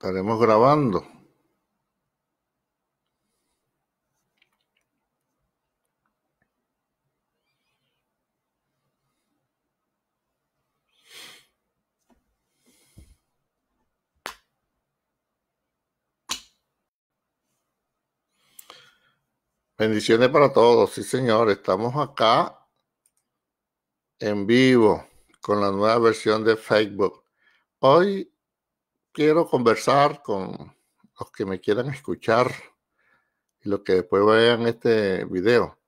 Estaremos grabando. Bendiciones para todos. Sí, señor. Estamos acá en vivo con la nueva versión de Facebook. Hoy quiero conversar con los que me quieran escuchar y los que después vean este video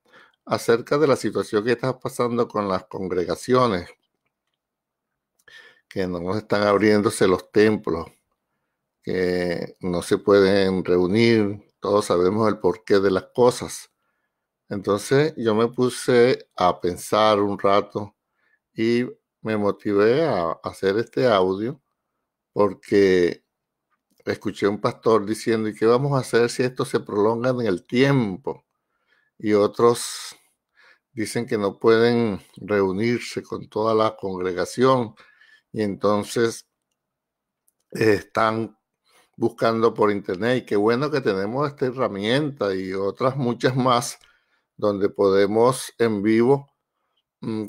acerca de la situación que está pasando con las congregaciones, que no están abriéndose los templos, que no se pueden reunir. Todos sabemos el porqué de las cosas. Entonces yo me puse a pensar un rato y me motivé a hacer este audio porque escuché a un pastor diciendo, ¿y qué vamos a hacer si esto se prolonga en el tiempo? Y otros dicen que no pueden reunirse con toda la congregación y entonces están buscando por internet. Y qué bueno que tenemos esta herramienta y otras muchas más donde podemos en vivo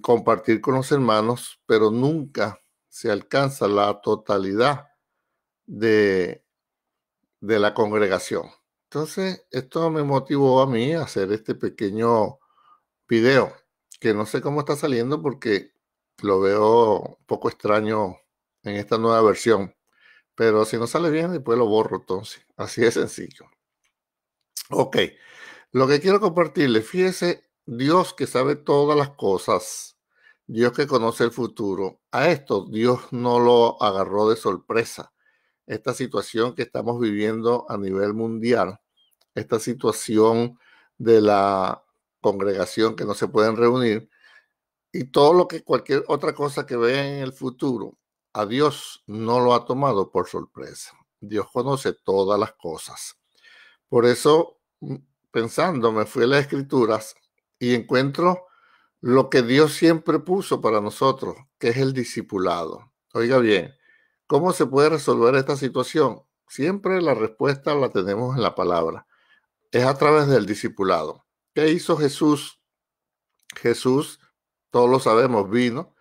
compartir con los hermanos, pero nunca se alcanza la totalidad de la congregación. Entonces, esto me motivó a mí a hacer este pequeño video, que no sé cómo está saliendo porque lo veo un poco extraño en esta nueva versión, pero si no sale bien, después lo borro entonces. Así de sencillo. Ok, lo que quiero compartirles, fíjese, Dios que sabe todas las cosas, Dios que conoce el futuro, a esto Dios no lo agarró de sorpresa. Esta situación que estamos viviendo a nivel mundial, esta situación de la congregación que no se pueden reunir y todo lo que cualquier otra cosa que vea en el futuro, a Dios no lo ha tomado por sorpresa. Dios conoce todas las cosas. Por eso, pensando, me fui a las Escrituras y encuentro lo que Dios siempre puso para nosotros, que es el discipulado. Oiga bien, ¿cómo se puede resolver esta situación? Siempre la respuesta la tenemos en la palabra. Es a través del discipulado. ¿Qué hizo Jesús? Jesús, todos lo sabemos, vino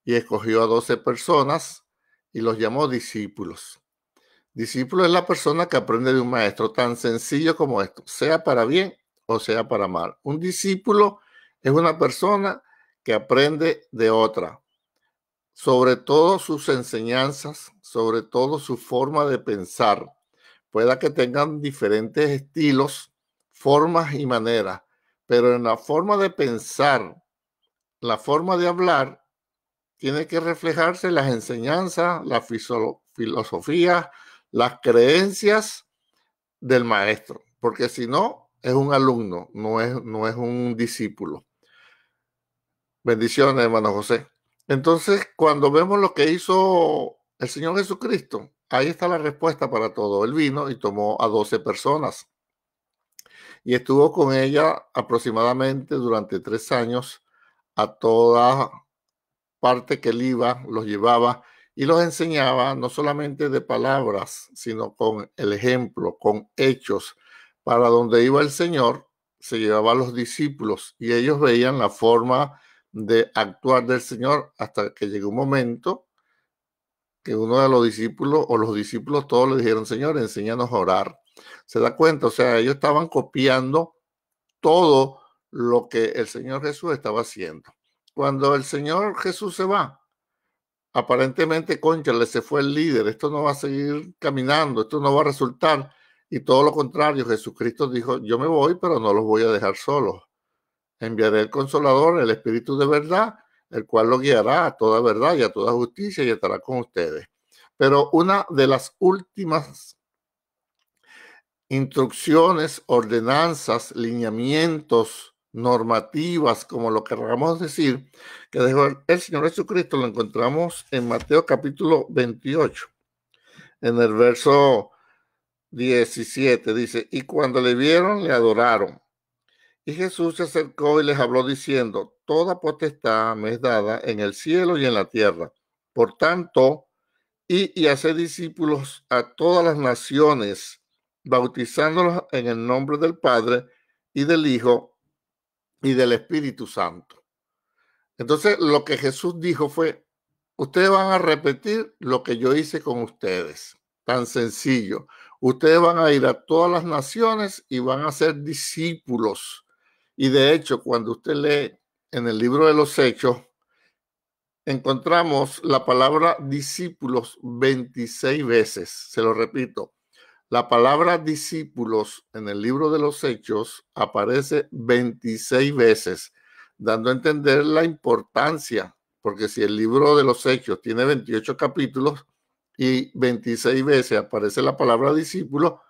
y escogió a 12 personas y los llamó discípulos. Discípulo es la persona que aprende de un maestro, tan sencillo como esto, sea para bien o sea para mal. Un discípulo es una persona que aprende de otra, sobre todo sus enseñanzas, sobre todo su forma de pensar. Pueda que tengan diferentes estilos, formas y maneras, pero en la forma de pensar, la forma de hablar, tiene que reflejarse las enseñanzas, la filosofía, las creencias del maestro, porque si no, es un alumno, no es un discípulo. Bendiciones, hermano José. Entonces, cuando vemos lo que hizo el Señor Jesucristo, ahí está la respuesta para todo. Él vino y tomó a 12 personas y estuvo con ella aproximadamente durante 3 años a toda parte que él iba, los llevaba y los enseñaba no solamente de palabras, sino con el ejemplo, con hechos. Para donde iba el Señor, se llevaba a los discípulos y ellos veían la forma de actuar del Señor hasta que llegó un momento que uno de los discípulos o los discípulos todos le dijeron, Señor, enséñanos a orar. Se da cuenta, o sea, ellos estaban copiando todo lo que el Señor Jesús estaba haciendo. Cuando el Señor Jesús se va, aparentemente, cónchale, se fue el líder, esto no va a seguir caminando, esto no va a resultar. Y todo lo contrario, Jesucristo dijo, yo me voy, pero no los voy a dejar solos. Enviaré el Consolador, el Espíritu de verdad, el cual los guiará a toda verdad y a toda justicia y estará con ustedes. Pero una de las últimas instrucciones, ordenanzas, lineamientos, normativas, como lo queramos decir, que dejó el Señor Jesucristo, lo encontramos en Mateo capítulo 28, en el verso 17, dice, y cuando le vieron, le adoraron. Y Jesús se acercó y les habló diciendo, toda potestad me es dada en el cielo y en la tierra. Por tanto, y hacer discípulos a todas las naciones, bautizándolos en el nombre del Padre y del Hijo y del Espíritu Santo. Entonces, lo que Jesús dijo fue, ustedes van a repetir lo que yo hice con ustedes. Tan sencillo. Ustedes van a ir a todas las naciones y van a ser discípulos. Y de hecho, cuando usted lee en el libro de los Hechos, encontramos la palabra discípulos 26 veces. Se lo repito. La palabra discípulos en el libro de los Hechos aparece 26 veces, dando a entender la importancia, porque si el libro de los Hechos tiene 28 capítulos y 26 veces aparece la palabra discípulo,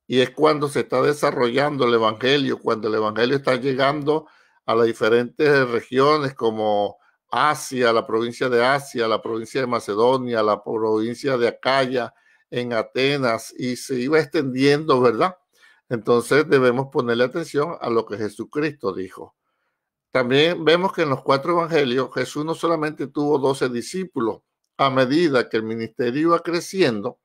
y es cuando se está desarrollando el Evangelio, cuando el Evangelio está llegando a las diferentes regiones como Asia, la provincia de Asia, la provincia de Macedonia, la provincia de Acaya, en Atenas, y se iba extendiendo, ¿verdad? Entonces debemos ponerle atención a lo que Jesucristo dijo. También vemos que en los 4 evangelios Jesús no solamente tuvo 12 discípulos, a medida que el ministerio iba creciendo,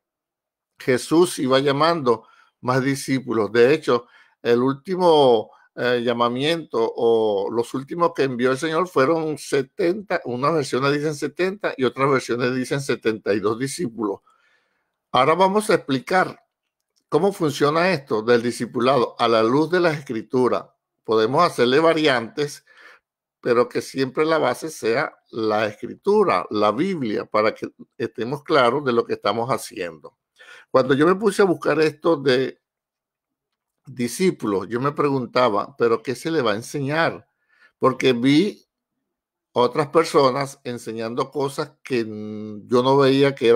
Jesús iba llamando más discípulos. De hecho, el último llamamiento o los últimos que envió el Señor fueron 70, unas versiones dicen 70 y otras versiones dicen 72 discípulos. Ahora vamos a explicar cómo funciona esto del discipulado a la luz de la Escritura. Podemos hacerle variantes, pero que siempre la base sea la Escritura, la Biblia, para que estemos claros de lo que estamos haciendo. Cuando yo me puse a buscar esto de discípulos, yo me preguntaba, ¿pero qué se le va a enseñar? Porque vi otras personas enseñando cosas que yo no veía que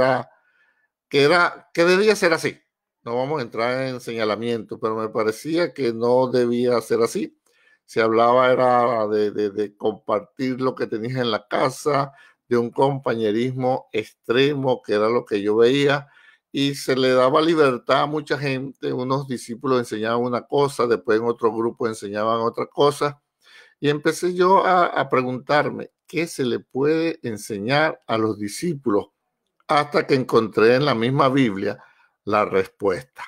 debía ser así. No vamos a entrar en señalamiento, pero me parecía que no debía ser así. Se hablaba era de compartir lo que tenías en la casa, de un compañerismo extremo, que era lo que yo veía, y se le daba libertad a mucha gente. Unos discípulos enseñaban una cosa, después en otro grupo enseñaban otra cosa, y empecé yo a preguntarme, ¿qué se le puede enseñar a los discípulos? Hasta que encontré en la misma Biblia la respuesta.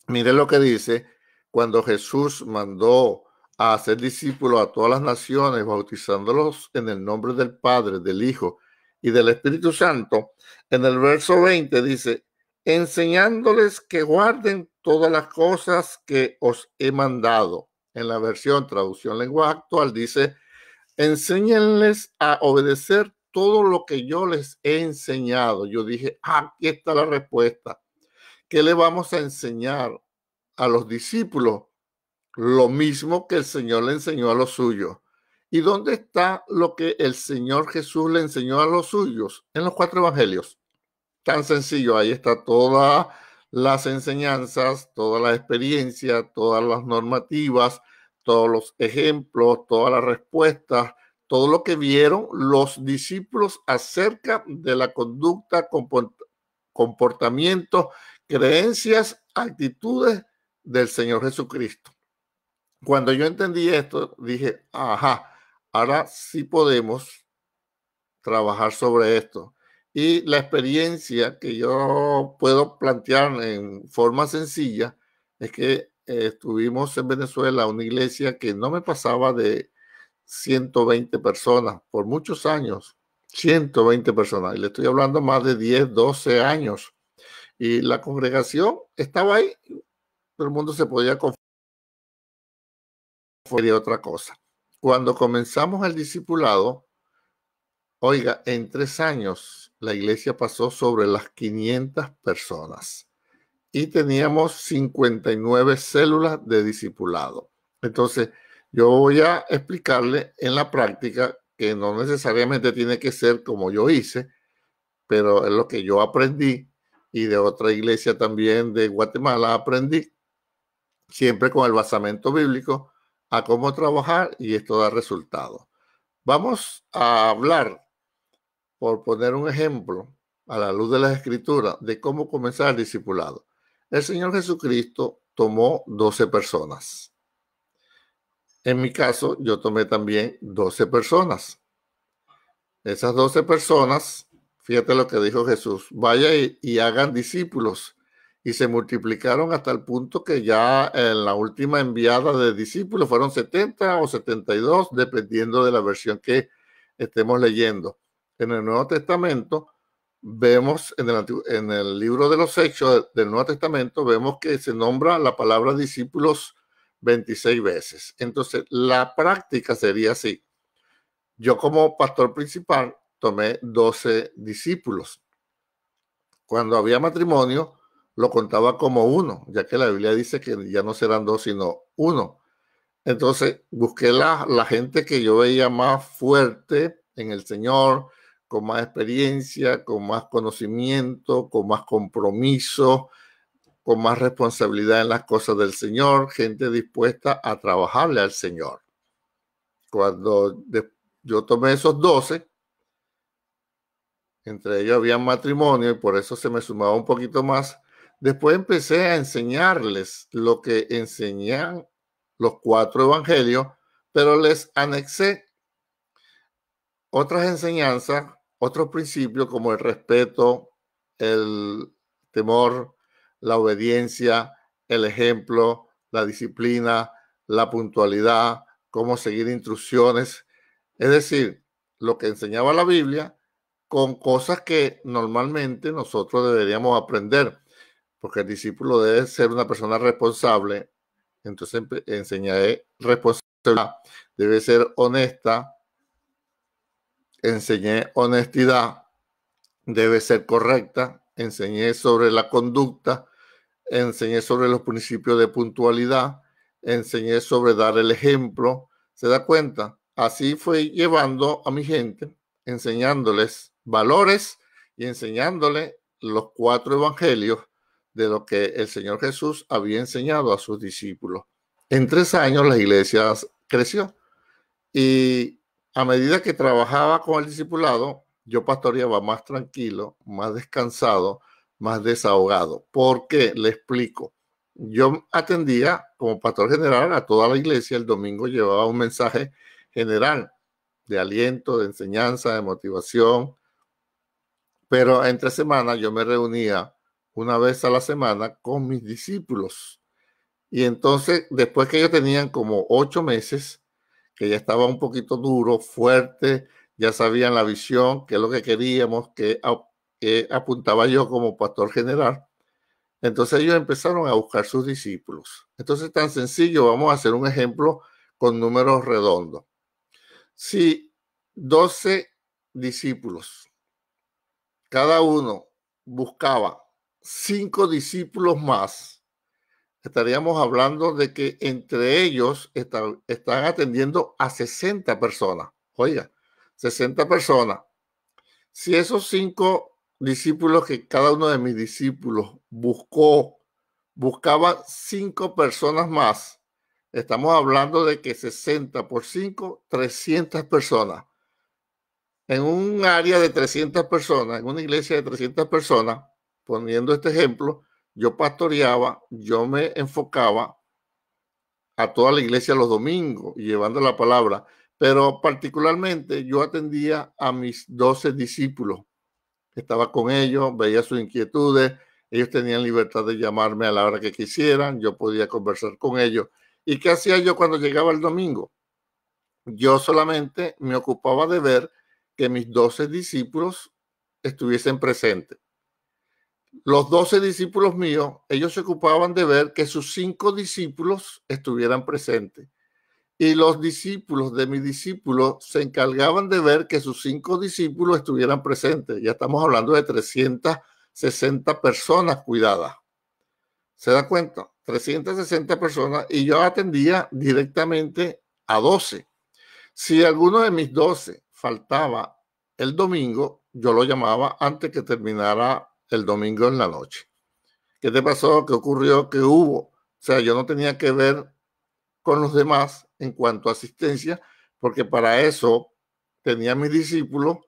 Mire lo que dice cuando Jesús mandó a hacer discípulos a todas las naciones, bautizándolos en el nombre del Padre, del Hijo y del Espíritu Santo. En el verso 20 dice, enseñándoles que guarden todas las cosas que os he mandado. En la versión traducción lenguaje actual dice, enséñenles a obedecer todo lo que yo les he enseñado. Yo dije, aquí está la respuesta. ¿Qué le vamos a enseñar a los discípulos? Lo mismo que el Señor le enseñó a los suyos. ¿Y dónde está lo que el Señor Jesús le enseñó a los suyos? En los 4 evangelios. Tan sencillo, ahí está todas las enseñanzas, toda la experiencia, todas las normativas, todos los ejemplos, todas las respuestas, todo lo que vieron los discípulos acerca de la conducta, comportamiento, creencias, actitudes del Señor Jesucristo. Cuando yo entendí esto, dije, ajá, ahora sí podemos trabajar sobre esto. Y la experiencia que yo puedo plantear en forma sencilla es que estuvimos en Venezuela, una iglesia que no me pasaba de 120 personas por muchos años, 120 personas, y le estoy hablando más de 10, 12 años. Y la congregación estaba ahí, todo el mundo se podía confundir de otra cosa. Cuando comenzamos el discipulado, oiga, en 3 años la iglesia pasó sobre las 500 personas y teníamos 59 células de discipulado. Entonces, yo voy a explicarle en la práctica que no necesariamente tiene que ser como yo hice, pero es lo que yo aprendí y de otra iglesia también de Guatemala aprendí, siempre con el basamento bíblico, a cómo trabajar y esto da resultados. Vamos a hablar, por poner un ejemplo, a la luz de las Escrituras, de cómo comenzar el discipulado. El Señor Jesucristo tomó 12 personas. En mi caso, yo tomé también 12 personas. Esas 12 personas Fíjate lo que dijo Jesús, vaya y hagan discípulos. Y se multiplicaron hasta el punto que ya en la última enviada de discípulos fueron 70 o 72, dependiendo de la versión que estemos leyendo. En el Nuevo Testamento vemos, en el libro de los Hechos del Nuevo Testamento, vemos que se nombra la palabra discípulos 26 veces. Entonces, la práctica sería así. Yo como pastor principal tomé 12 discípulos. Cuando había matrimonio, lo contaba como uno, ya que la Biblia dice que ya no serán dos, sino uno. Entonces, busqué la gente que yo veía más fuerte en el Señor, con más experiencia, con más conocimiento, con más compromiso, con más responsabilidad en las cosas del Señor, gente dispuesta a trabajarle al Señor. Cuando yo tomé esos 12, entre ellos había matrimonio y por eso se me sumaba un poquito más. Después empecé a enseñarles lo que enseñan los 4 evangelios, pero les anexé otras enseñanzas, otros principios como el respeto, el temor, la obediencia, el ejemplo, la disciplina, la puntualidad, cómo seguir instrucciones. Es decir, lo que enseñaba la Biblia con cosas que normalmente nosotros deberíamos aprender, porque el discípulo debe ser una persona responsable. Entonces enseñaré responsabilidad, debe ser honesta, enseñé honestidad, debe ser correcta, enseñé sobre la conducta, enseñé sobre los principios de puntualidad, enseñé sobre dar el ejemplo. ¿Se da cuenta? Así fue llevando a mi gente, enseñándoles valores y enseñándoles los 4 evangelios de lo que el Señor Jesús había enseñado a sus discípulos. En 3 años la iglesia creció y a medida que trabajaba con el discipulado, yo pastoreaba más tranquilo, más descansado, más desahogado. ¿Por qué? Le explico. Yo atendía como pastor general a toda la iglesia. El domingo llevaba un mensaje general de aliento, de enseñanza, de motivación. Pero entre semanas yo me reunía una vez a la semana con mis discípulos. Y entonces, después que ellos tenían como 8 meses, que ya estaba un poquito duro, fuerte, ya sabían la visión, qué es lo que queríamos, qué apuntaba yo como pastor general. Entonces ellos empezaron a buscar sus discípulos. Entonces, tan sencillo, vamos a hacer un ejemplo con números redondos. Si 12 discípulos, cada uno buscaba 5 discípulos más, estaríamos hablando de que entre ellos están atendiendo a 60 personas. Oiga, 60 personas. Si esos 5 discípulos que cada uno de mis discípulos buscaba 5 personas más, estamos hablando de que 60 por 5, 300 personas. En un área de 300 personas, en una iglesia de 300 personas, poniendo este ejemplo, yo pastoreaba, yo me enfocaba a toda la iglesia los domingos y llevando la palabra, pero particularmente yo atendía a mis 12 discípulos. Estaba con ellos, veía sus inquietudes, ellos tenían libertad de llamarme a la hora que quisieran, yo podía conversar con ellos. ¿Y qué hacía yo cuando llegaba el domingo? Yo solamente me ocupaba de ver que mis 12 discípulos estuviesen presentes. Los 12 discípulos míos, ellos se ocupaban de ver que sus 5 discípulos estuvieran presentes. Y los discípulos de mis discípulos se encargaban de ver que sus 5 discípulos estuvieran presentes. Ya estamos hablando de 360 personas cuidadas. ¿Se da cuenta? 360 personas y yo atendía directamente a 12. Si alguno de mis 12 faltaba el domingo, yo lo llamaba antes que terminara el domingo en la noche. ¿Qué te pasó? ¿Qué ocurrió? ¿Qué hubo? O sea, yo no tenía que ver con los demás en cuanto a asistencia, porque para eso tenía mis discípulos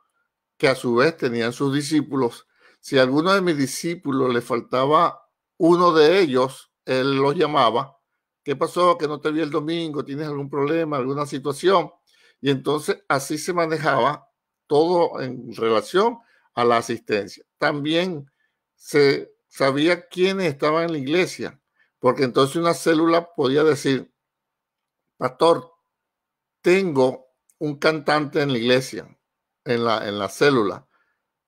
que a su vez tenían sus discípulos. Si a alguno de mis discípulos le faltaba uno de ellos, él los llamaba. ¿Qué pasó? Que no te vi el domingo, ¿tienes algún problema, alguna situación? Y entonces así se manejaba todo en relación a la asistencia. También se sabía quiénes estaban en la iglesia, porque entonces una célula podía decir, pastor, tengo un cantante en la iglesia, en la célula.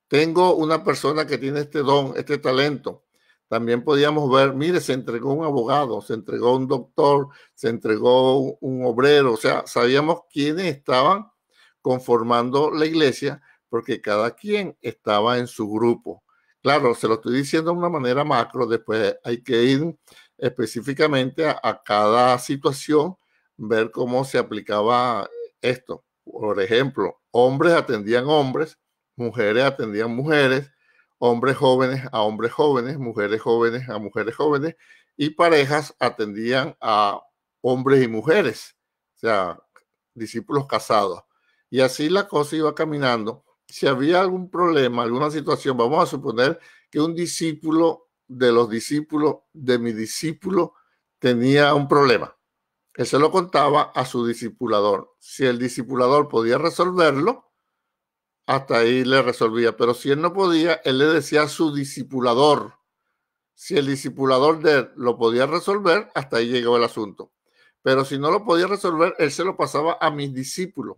Tengo una persona que tiene este don, este talento. También podíamos ver, mire, se entregó un abogado, se entregó un doctor, se entregó un obrero. O sea, sabíamos quiénes estaban conformando la iglesia porque cada quien estaba en su grupo. Claro, se lo estoy diciendo de una manera macro, después hay que ir específicamente a cada situación, ver cómo se aplicaba esto. Por ejemplo, hombres atendían hombres, mujeres atendían mujeres, hombres jóvenes, mujeres jóvenes a mujeres jóvenes, y parejas atendían a hombres y mujeres, o sea, discípulos casados. Y así la cosa iba caminando. Si había algún problema, alguna situación, vamos a suponer que un discípulo de los discípulos de mi discípulo tenía un problema. Él se lo contaba a su discipulador. Si el discipulador podía resolverlo, hasta ahí le resolvía. Pero si él no podía, él le decía a su discipulador. Si el discipulador de él lo podía resolver, hasta ahí llegó el asunto. Pero si no lo podía resolver, él se lo pasaba a mis discípulos,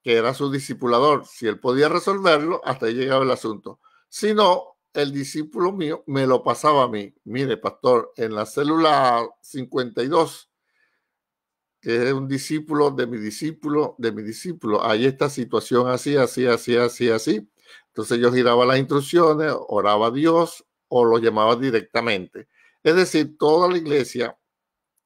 que era su discipulador. Si él podía resolverlo, hasta ahí llegaba el asunto. Si no, el discípulo mío me lo pasaba a mí. Mire, pastor, en la célula 52, que es un discípulo de mi discípulo, de mi discípulo, hay esta situación así, así, así, así, así. Entonces yo giraba las instrucciones, oraba a Dios o lo llamaba directamente. Es decir, toda la iglesia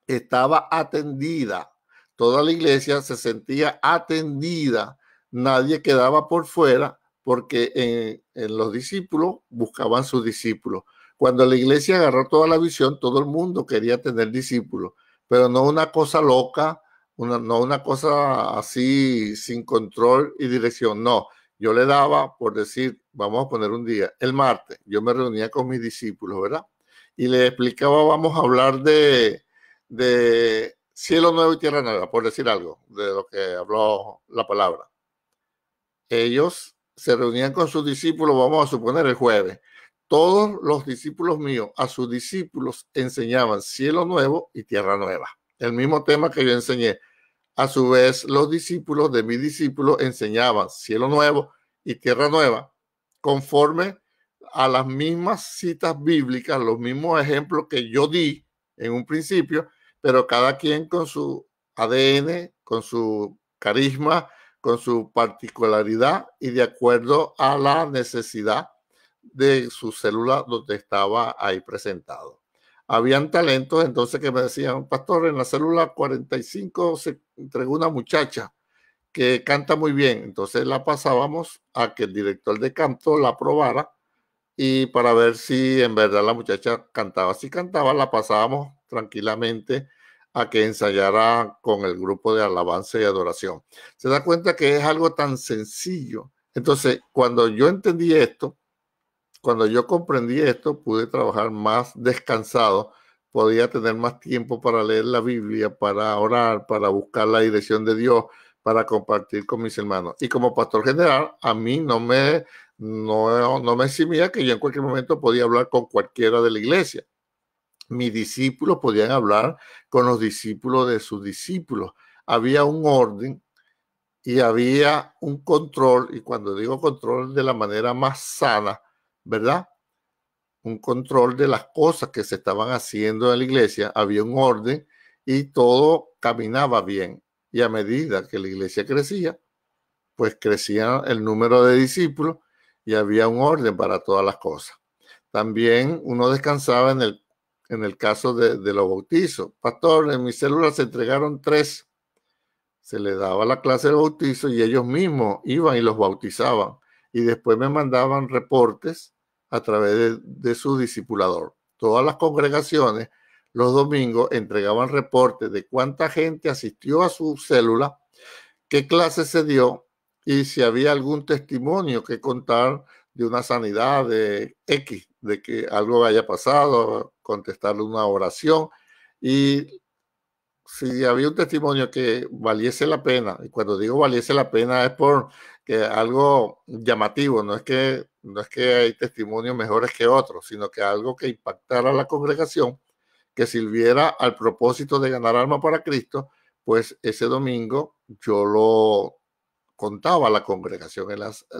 estaba atendida, toda la iglesia se sentía atendida, nadie quedaba por fuera porque en los discípulos buscaban sus discípulos. Cuando la iglesia agarró toda la visión, todo el mundo quería tener discípulos, pero no una cosa loca, no una cosa así sin control y dirección, no. Yo le daba, por decir, vamos a poner un día, el martes, yo me reunía con mis discípulos, ¿verdad? Y le explicaba, vamos a hablar de cielo nuevo y tierra nueva, por decir algo, de lo que habló la palabra. Ellos se reunían con sus discípulos, vamos a suponer el jueves. Todos los discípulos míos a sus discípulos enseñaban cielo nuevo y tierra nueva. El mismo tema que yo enseñé. A su vez, los discípulos de mis discípulos enseñaban cielo nuevo y tierra nueva, conforme a las mismas citas bíblicas, los mismos ejemplos que yo di en un principio, pero cada quien con su ADN, con su carisma, con su particularidad y de acuerdo a la necesidad de su célula donde estaba ahí presentado. Habían talentos entonces que me decían, pastor, en la célula 45 se entregó una muchacha que canta muy bien. Entonces la pasábamos a que el director de canto la aprobara y para ver si en verdad la muchacha cantaba. Si cantaba, la pasábamos tranquilamente a que ensayara con el grupo de alabanza y adoración. Se da cuenta que es algo tan sencillo. Entonces, cuando yo entendí esto, cuando yo comprendí esto, pude trabajar más descansado, podía tener más tiempo para leer la Biblia, para orar, para buscar la dirección de Dios, para compartir con mis hermanos. Y como pastor general, a mí no me eximía que yo en cualquier momento podía hablar con cualquiera de la iglesia. Mis discípulos podían hablar con los discípulos de sus discípulos. Había un orden y había un control, y cuando digo control de la manera más sana, ¿verdad? Un control de las cosas que se estaban haciendo en la iglesia, había un orden y todo caminaba bien. Y a medida que la iglesia crecía, pues crecía el número de discípulos y había un orden para todas las cosas. También uno descansaba en el caso de los bautizos. Pastor, en mi célula se entregaron 3. Se les daba la clase de bautizo y ellos mismos iban y los bautizaban. Y después me mandaban reportes a través de su discipulador. Todas las congregaciones los domingos entregaban reportes de cuánta gente asistió a su célula, qué clase se dio y si había algún testimonio que contar de una sanidad de X, de que algo haya pasado, contestarle una oración. Y si había un testimonio que valiese la pena, y cuando digo valiese la pena es por que algo llamativo, no es que hay testimonios mejores que otros, sino que algo que impactara a la congregación, que sirviera al propósito de ganar alma para Cristo, pues ese domingo yo lo contaba a la congregación.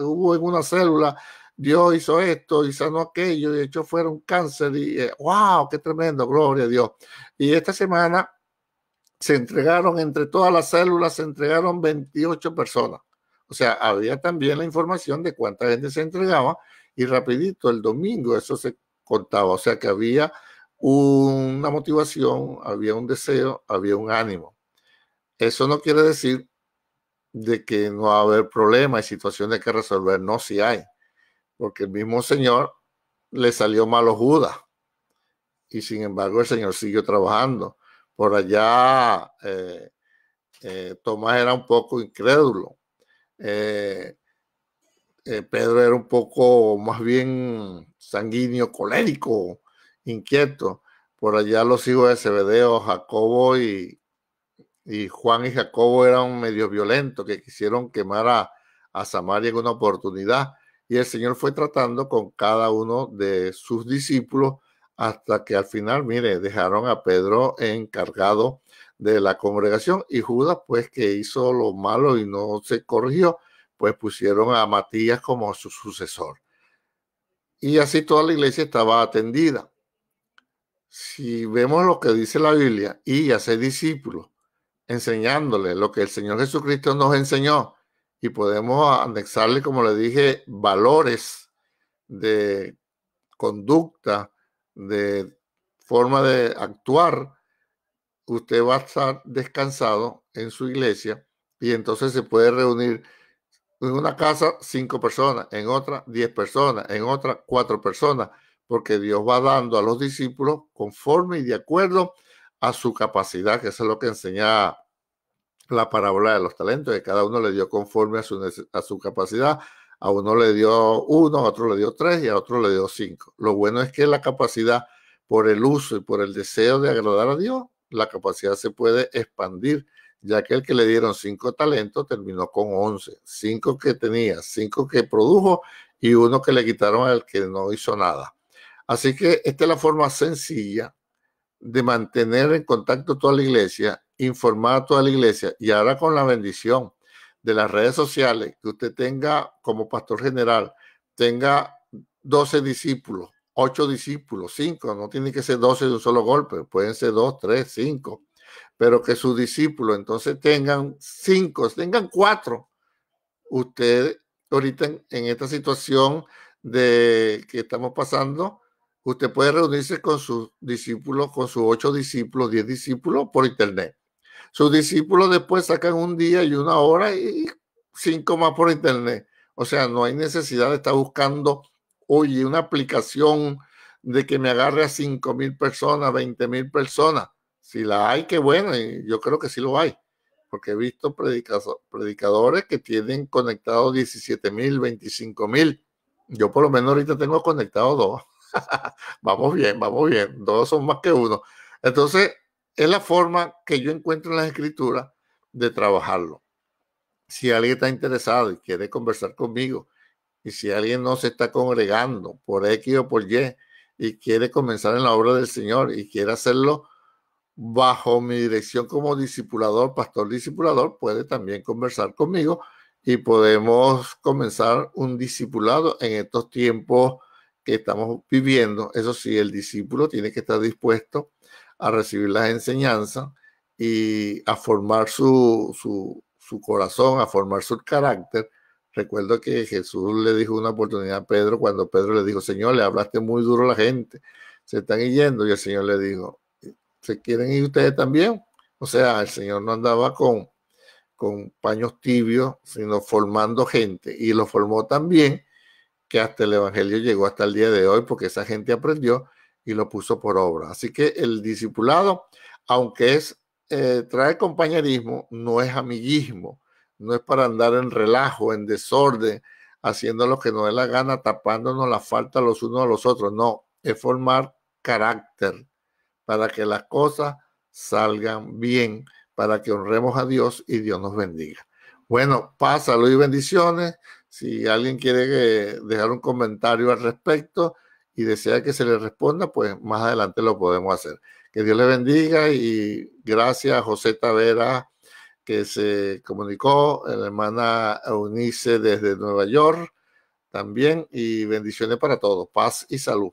Hubo en una célula, Dios hizo esto y sanó aquello, y de hecho fuera un cáncer, y wow, qué tremendo, gloria a Dios. Y esta semana se entregaron entre todas las células, se entregaron 28 personas. O sea, había también la información de cuánta gente se entregaba y rapidito el domingo eso se contaba. O sea que había una motivación, había un deseo, había un ánimo. Eso no quiere decir de que no va a haber problemas y situaciones que resolver. No, si hay. Porque el mismo Señor le salió malo Judas y sin embargo el Señor siguió trabajando. Por allá Tomás era un poco incrédulo. Pedro era un poco más bien sanguíneo, colérico, inquieto. Por allá los hijos de Zebedeo, Jacobo y Juan y Jacobo eran medio violentos, que quisieron quemar a Samaria en una oportunidad. Y el Señor fue tratando con cada uno de sus discípulos hasta que al final, mire, dejaron a Pedro encargado de la congregación, y Judas, pues, que hizo lo malo y no se corrigió, pues pusieron a Matías como su sucesor. Y así toda la iglesia estaba atendida. Si vemos lo que dice la Biblia, y hacer discípulos, enseñándole lo que el Señor Jesucristo nos enseñó, y podemos anexarle, como le dije, valores de conducta, de forma de actuar, usted va a estar descansado en su iglesia, y entonces se puede reunir en una casa 5 personas, en otra 10 personas, en otra 4 personas, porque Dios va dando a los discípulos conforme y de acuerdo a su capacidad, que eso es lo que enseña la parábola de los talentos, que cada uno le dio conforme a su capacidad. A uno le dio 1, a otro le dio 3 y a otro le dio 5. Lo bueno es que la capacidad, por el uso y por el deseo de agradar a Dios, la capacidad se puede expandir, ya que el que le dieron 5 talentos terminó con 11. 5 que tenía, 5 que produjo y 1 que le quitaron al que no hizo nada. Así que esta es la forma sencilla de mantener en contacto toda la iglesia, informar a toda la iglesia, y ahora con la bendición de las redes sociales, que usted tenga como pastor general, tenga 12 discípulos, 8 discípulos, 5, no tiene que ser 12 de un solo golpe, pueden ser 2, 3, 5, pero que sus discípulos entonces tengan 5, tengan 4. Usted ahorita en esta situación de que estamos pasando, usted puede reunirse con sus discípulos, con sus 8 discípulos, 10 discípulos por internet. Sus discípulos después sacan un día y una hora y 5 más por internet. O sea, no hay necesidad de estar buscando, oye, una aplicación de que me agarre a 5,000 personas, 20,000 personas. Si la hay, qué bueno, y yo creo que sí lo hay, porque he visto predicadores que tienen conectados 17,000, 25,000. Yo por lo menos ahorita tengo conectados 2. Vamos bien, vamos bien. 2 son más que 1. Entonces, es la forma que yo encuentro en las escrituras de trabajarlo. Si alguien está interesado y quiere conversar conmigo, y si alguien no se está congregando por X o por y quiere comenzar en la obra del Señor y quiere hacerlo bajo mi dirección como discipulador, pastor discipulador, puede también conversar conmigo y podemos comenzar un discipulado en estos tiempos que estamos viviendo. Eso sí, el discípulo tiene que estar dispuesto a recibir las enseñanzas y a formar su corazón, a formar su carácter. Recuerdo que Jesús le dijo una oportunidad a Pedro, cuando Pedro le dijo, Señor, le hablaste muy duro a la gente, se están yendo, y el Señor le dijo, ¿se quieren ir ustedes también? O sea, el Señor no andaba con paños tibios, sino formando gente, y lo formó tan bien que hasta el Evangelio llegó hasta el día de hoy, porque esa gente aprendió y lo puso por obra. Así que el discipulado, aunque trae compañerismo, no es amiguismo, no es para andar en relajo, en desorden, haciendo lo que nos dé la gana, tapándonos la falta los unos a los otros. No, es formar carácter para que las cosas salgan bien para que honremos a Dios y Dios nos bendiga. Bueno, paz, salud y bendiciones. Si alguien quiere dejar un comentario al respecto y desea que se le responda, pues más adelante lo podemos hacer. Que Dios le bendiga y gracias a José Tavera que se comunicó, la hermana Eunice desde Nueva York también, y bendiciones para todos, paz y salud.